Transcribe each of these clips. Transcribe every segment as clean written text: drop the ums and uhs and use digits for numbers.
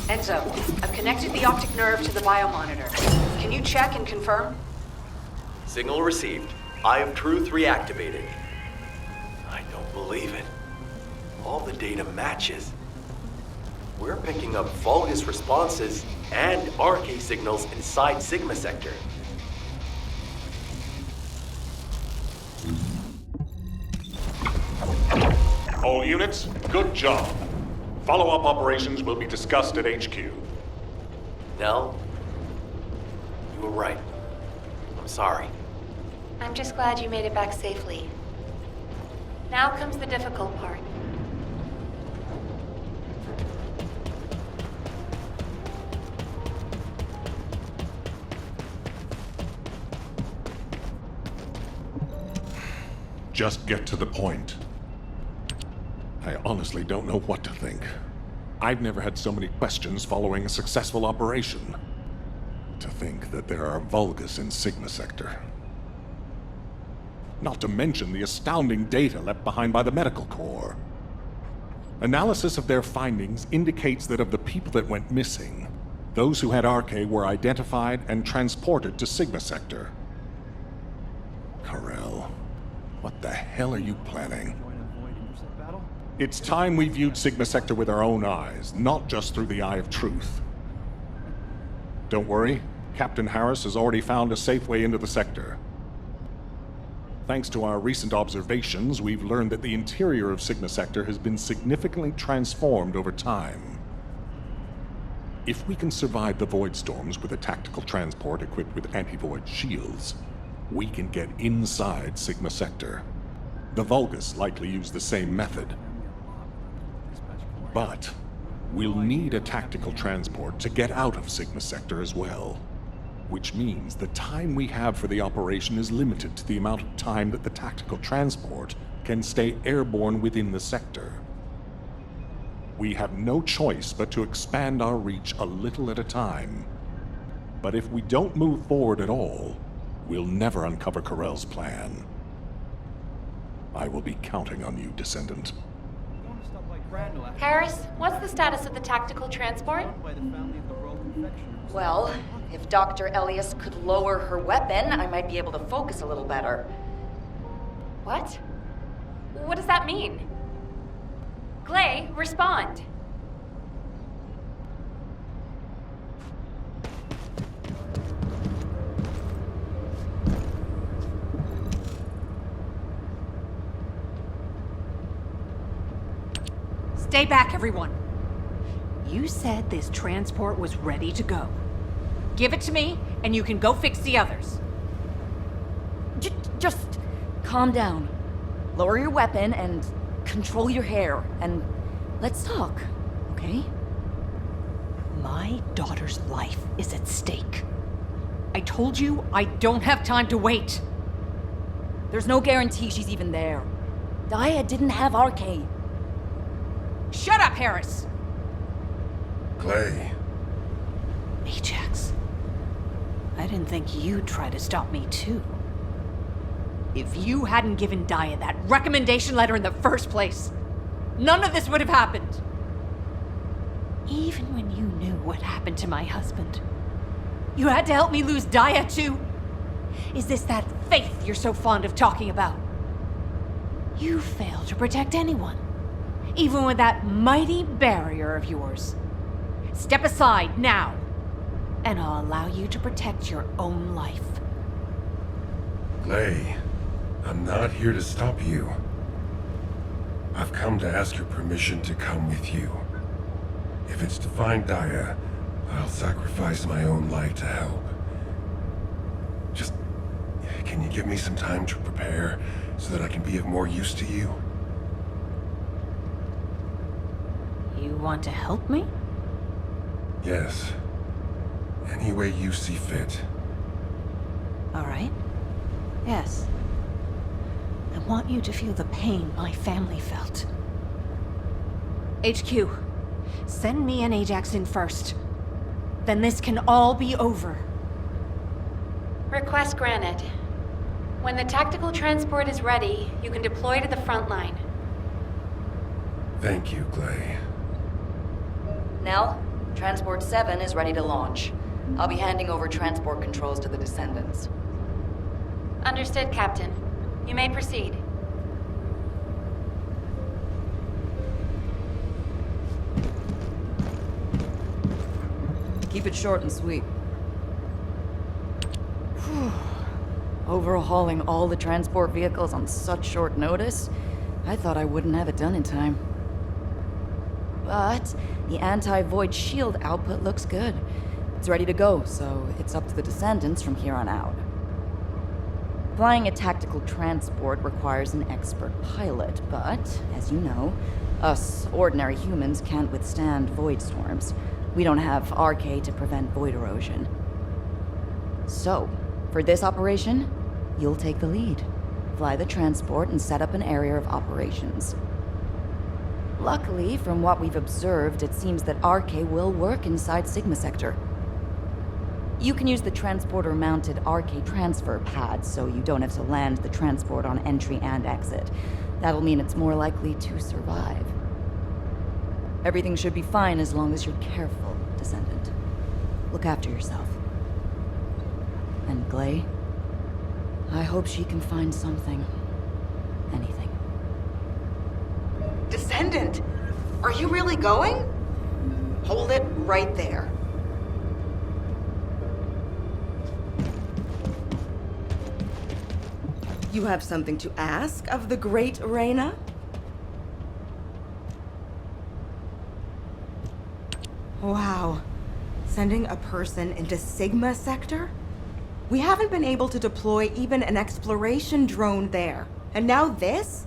Enzo, I've connected the optic nerve to the biomonitor. Can you check and confirm? Signal received. Eye of Truth reactivated. I don't believe it. All the data matches. We're picking up Vulgus responses and RK signals inside Sigma Sector. All units, good job. Follow-up operations will be discussed at HQ. Nell, you were right. I'm sorry. I'm just glad you made it back safely. Now comes the difficult part. Just get to the point. I honestly don't know what to think. I've never had so many questions following a successful operation. To think that there are Vulgus in Sigma Sector. Not to mention the astounding data left behind by the Medical Corps. Analysis of their findings indicates that of the people that went missing, those who had RK were identified and transported to Sigma Sector. Karel, what the hell are you planning? It's time we viewed Sigma Sector with our own eyes, not just through the Eye of Truth. Don't worry, Captain Harris has already found a safe way into the sector. Thanks to our recent observations, we've learned that the interior of Sigma Sector has been significantly transformed over time. If we can survive the Void Storms with a tactical transport equipped with anti-void shields, we can get inside Sigma Sector. The Vulgus likely use the same method. But we'll need a tactical transport to get out of Sigma Sector as well. Which means the time we have for the operation is limited to the amount of time that the tactical transport can stay airborne within the sector. We have no choice but to expand our reach a little at a time. But if we don't move forward at all, we'll never uncover Karel's plan. I will be counting on you, Descendant. Harris, what's the status of the tactical transport? Well, if Dr. Elias could lower her weapon, I might be able to focus a little better. What? What does that mean? Glay, respond. Stay back, everyone. You said this transport was ready to go. Give it to me, and you can go fix the others. Just calm down. Lower your weapon and control your hair, and let's talk, okay? My daughter's life is at stake. I told you I don't have time to wait. There's no guarantee she's even there. Daya didn't have RK. Shut up, Harris! Clay. Ajax. I didn't think you'd try to stop me, too. If you hadn't given Daya that recommendation letter in the first place, none of this would have happened. Even when you knew what happened to my husband, you had to help me lose Daya, too. Is this that faith you're so fond of talking about? You fail to protect anyone, even with that mighty barrier of yours. Step aside now, and I'll allow you to protect your own life. Clay, I'm not here to stop you. I've come to ask your permission to come with you. If it's to find Daya, I'll sacrifice my own life to help. Just, can you give me some time to prepare so that I can be of more use to you? You want to help me? Yes. Any way you see fit. All right. Yes. I want you to feel the pain my family felt. HQ, send me and Ajax in first. Then this can all be over. Request granted. When the tactical transport is ready, you can deploy to the front line. Thank you, Clay. Nell, Transport 7 is ready to launch. I'll be handing over transport controls to the Descendants. Understood, Captain. You may proceed. Keep it short and sweet. Overhauling all the transport vehicles on such short notice? I thought I wouldn't have it done in time. But the anti-void shield output looks good. It's ready to go, so it's up to the Descendants from here on out. Flying a tactical transport requires an expert pilot, but, as you know, us ordinary humans can't withstand void storms. We don't have RK to prevent void erosion. So, for this operation, you'll take the lead. Fly the transport and set up an area of operations. Luckily, from what we've observed, it seems that RK will work inside Sigma Sector. You can use the transporter-mounted RK transfer pad, so you don't have to land the transport on entry and exit. That'll mean it's more likely to survive. Everything should be fine as long as you're careful, Descendant. Look after yourself. And Glay, I hope she can find something. Anything. Descendant, are you really going? Hold it right there. You have something to ask of the great Reyna? Wow. Sending a person into Sigma Sector? We haven't been able to deploy even an exploration drone there. And now this?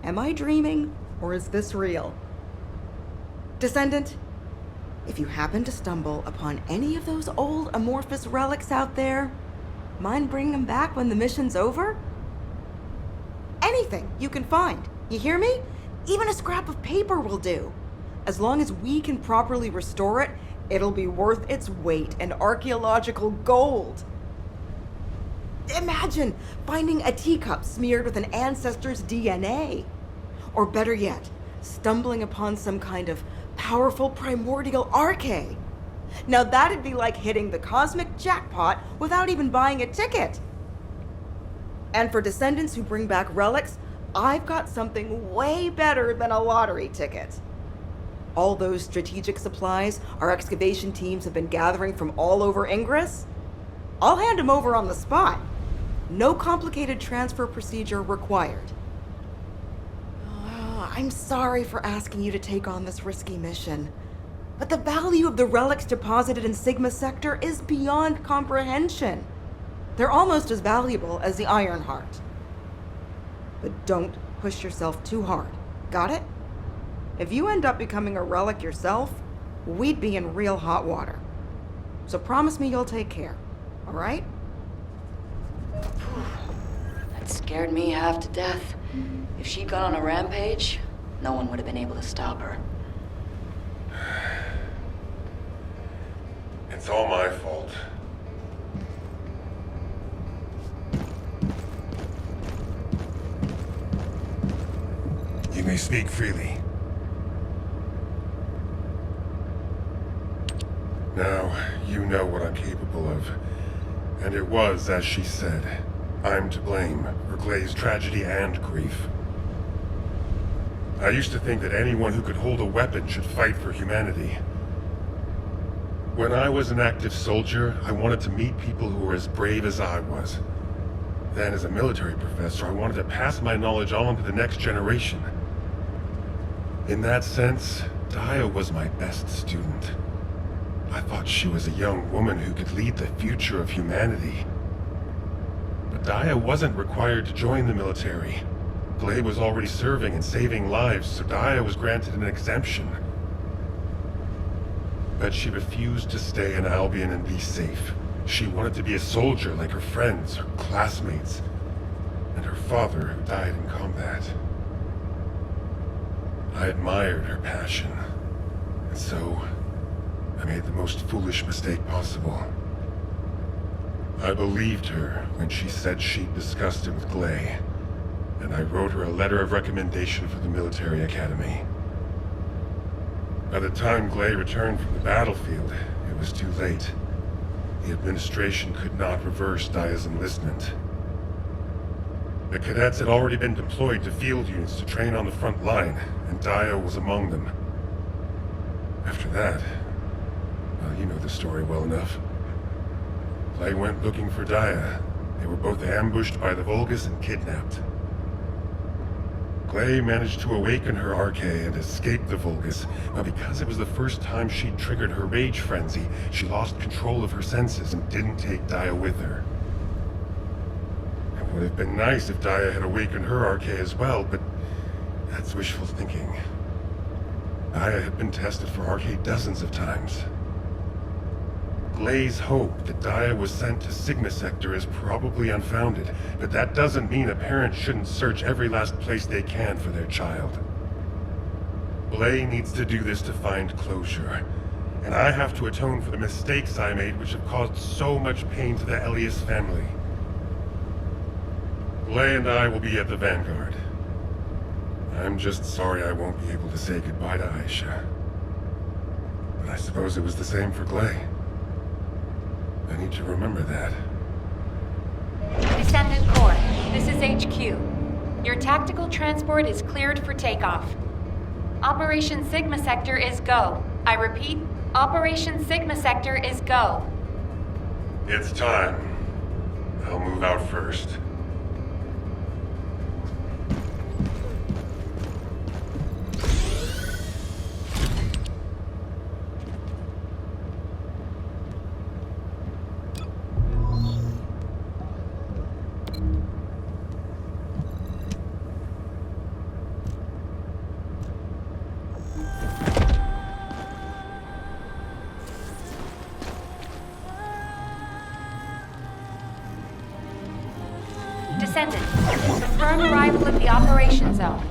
Am I dreaming, or is this real? Descendant, if you happen to stumble upon any of those old amorphous relics out there, mind bringing them back when the mission's over? Anything you can find, you hear me? Even a scrap of paper will do. As long as we can properly restore it, it'll be worth its weight in archaeological gold. Imagine finding a teacup smeared with an ancestor's DNA. Or better yet, stumbling upon some kind of powerful primordial RK. Now that'd be like hitting the cosmic jackpot without even buying a ticket. And for descendants who bring back relics, I've got something way better than a lottery ticket. All those strategic supplies our excavation teams have been gathering from all over Ingress, I'll hand them over on the spot. No complicated transfer procedure required. I'm sorry for asking you to take on this risky mission, but the value of the relics deposited in Sigma Sector is beyond comprehension. They're almost as valuable as the Iron Heart. But don't push yourself too hard. Got it? If you end up becoming a relic yourself, we'd be in real hot water. So promise me you'll take care, all right? That scared me half to death. If she'd gone on a rampage, no one would have been able to stop her. It's all my fault. You may speak freely. Now, you know what I'm capable of. And it was, as she said, I'm to blame for Glay's tragedy and grief. I used to think that anyone who could hold a weapon should fight for humanity. When I was an active soldier, I wanted to meet people who were as brave as I was. Then, as a military professor, I wanted to pass my knowledge on to the next generation. In that sense, Daya was my best student. I thought she was a young woman who could lead the future of humanity. But Daya wasn't required to join the military. Glay was already serving and saving lives, so Daya was granted an exemption. But she refused to stay in Albion and be safe. She wanted to be a soldier like her friends, her classmates, and her father who died in combat. I admired her passion, and so I made the most foolish mistake possible. I believed her when she said she'd discussed it with Glay, and I wrote her a letter of recommendation for the military academy. By the time Glay returned from the battlefield, it was too late. The administration could not reverse Daya's enlistment. The cadets had already been deployed to field units to train on the front line, and Daya was among them. After that, well, you know the story well enough. Glay went looking for Daya. They were both ambushed by the Vulgus and kidnapped. Glay managed to awaken her Archae and escape the Vulgus, but because it was the first time she'd triggered her rage frenzy, she lost control of her senses and didn't take Daya with her. It would have been nice if Daya had awakened her Archae as well, but that's wishful thinking. Daya had been tested for Archae dozens of times. Glay's hope that Daya was sent to Sigma Sector is probably unfounded, but that doesn't mean a parent shouldn't search every last place they can for their child. Glay needs to do this to find closure, and I have to atone for the mistakes I made which have caused so much pain to the Elias family. Glay and I will be at the Vanguard. I'm just sorry I won't be able to say goodbye to Aisha. But I suppose it was the same for Glay. I need to remember that. Descendant Corps, this is HQ. Your tactical transport is cleared for takeoff. Operation Sigma Sector is go. I repeat, Operation Sigma Sector is go. It's time. I'll move out first. Descendant, confirm arrival at the operation zone.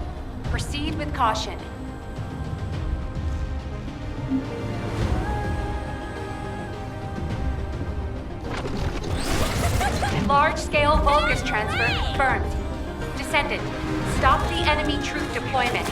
Proceed with caution. Large-scale Vulgus transfer confirmed. Descendant, stop the enemy troop deployment.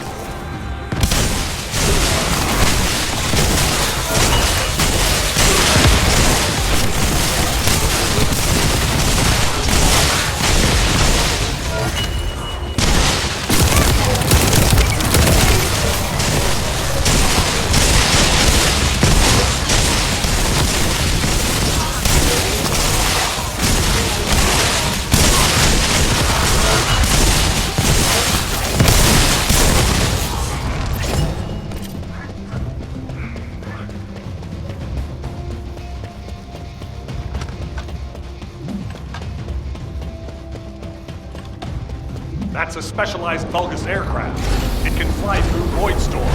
That's a specialized Vulgus aircraft. It can fly through void storms.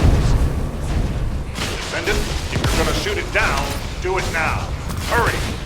Descendant, if you're gonna shoot it down, do it now. Hurry!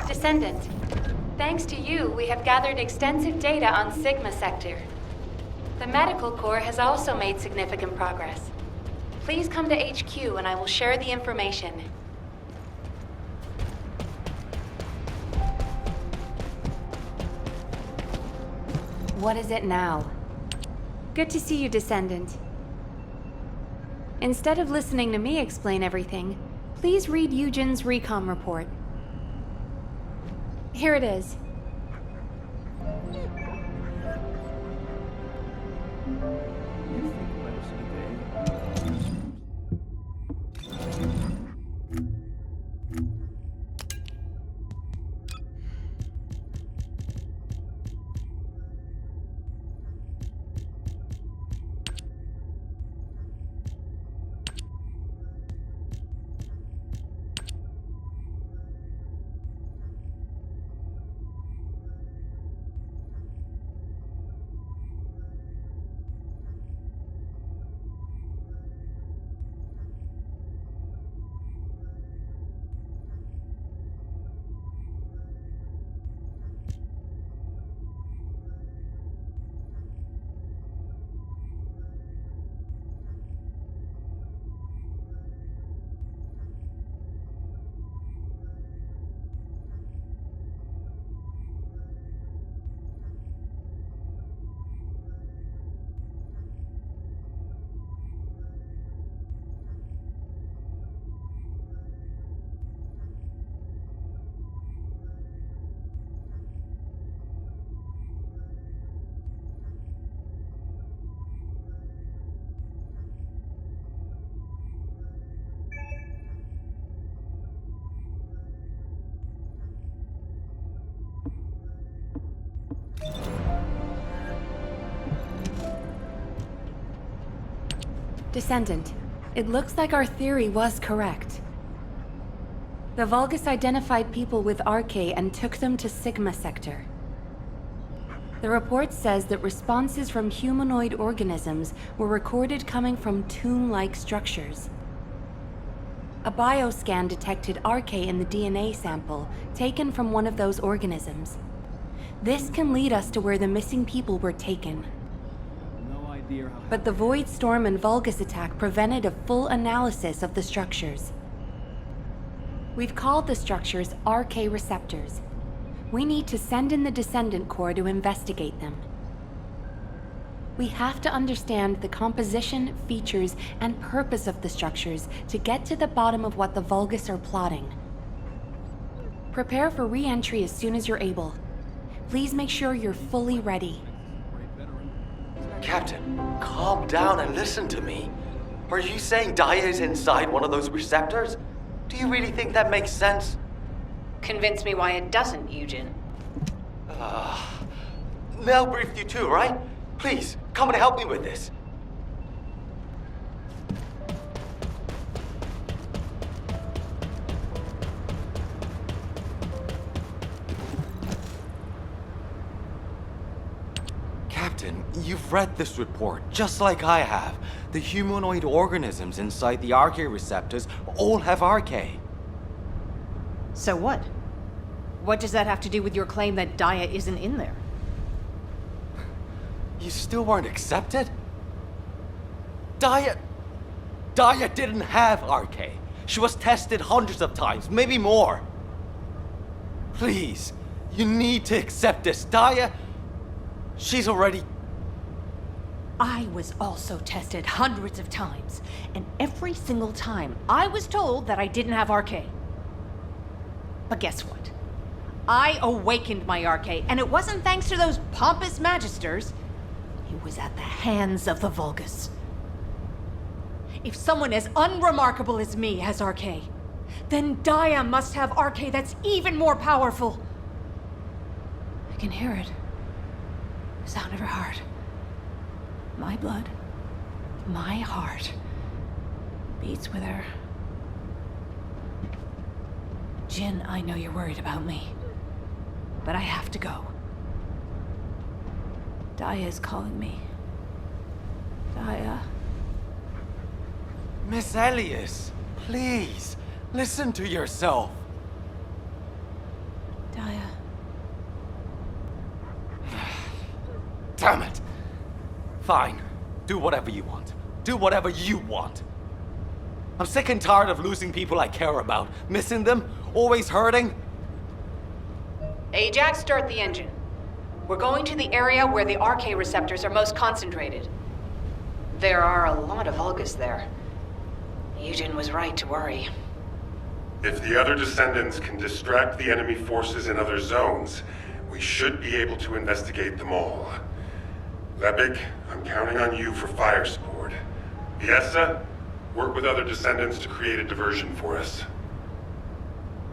Descendant, thanks to you, we have gathered extensive data on Sigma Sector. The Medical Corps has also made significant progress. Please come to HQ and I will share the information. What is it now? Good to see you, Descendant. Instead of listening to me explain everything, please read Eugen's recon report. Here it is. Descendant, it looks like our theory was correct. The Vulgus identified people with RK and took them to Sigma Sector. The report says that responses from humanoid organisms were recorded coming from tomb-like structures. A bioscan detected RK in the DNA sample taken from one of those organisms. This can lead us to where the missing people were taken. But the Void Storm and Vulgus attack prevented a full analysis of the structures. We've called the structures RK receptors. We need to send in the Descendant Corps to investigate them. We have to understand the composition, features, and purpose of the structures to get to the bottom of what the Vulgus are plotting. Prepare for re-entry as soon as you're able. Please make sure you're fully ready. Captain, calm down and listen to me. Are you saying Daya is inside one of those receptors? Do you really think that makes sense? Convince me why it doesn't, Eugen. Mel briefed you too, right? Please, come and help me with this. Captain, you've read this report, just like I have. The humanoid organisms inside the RK receptors all have RK. So what? What does that have to do with your claim that Daya isn't in there? You still weren't accepted? Daya didn't have RK. She was tested hundreds of times, maybe more. Please, you need to accept this. Daya, she's already... I was also tested hundreds of times, and every single time I was told that I didn't have RK. But guess what? I awakened my RK, and it wasn't thanks to those pompous magisters. It was at the hands of the Vulgus. If someone as unremarkable as me has RK, then Daya must have RK that's even more powerful. I can hear it. The sound of her heart. My blood, my heart, beats with her. Jin, I know you're worried about me, but I have to go. Daya is calling me. Daya. Miss Elias, please, listen to yourself. Daya. Damn it. Fine. Do whatever you want. Do whatever you want. I'm sick and tired of losing people I care about. Missing them. Always hurting. Ajax, start the engine. We're going to the area where the RK receptors are most concentrated. There are a lot of Vulgus there. Eugen was right to worry. If the other Descendants can distract the enemy forces in other zones, we should be able to investigate them all. Lebig, I'm counting on you for fire support. Viessa, work with other Descendants to create a diversion for us.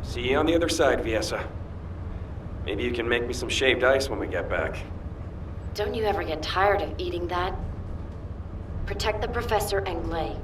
See you on the other side, Viessa. Maybe you can make me some shaved ice when we get back. Don't you ever get tired of eating that? Protect the Professor and Glay.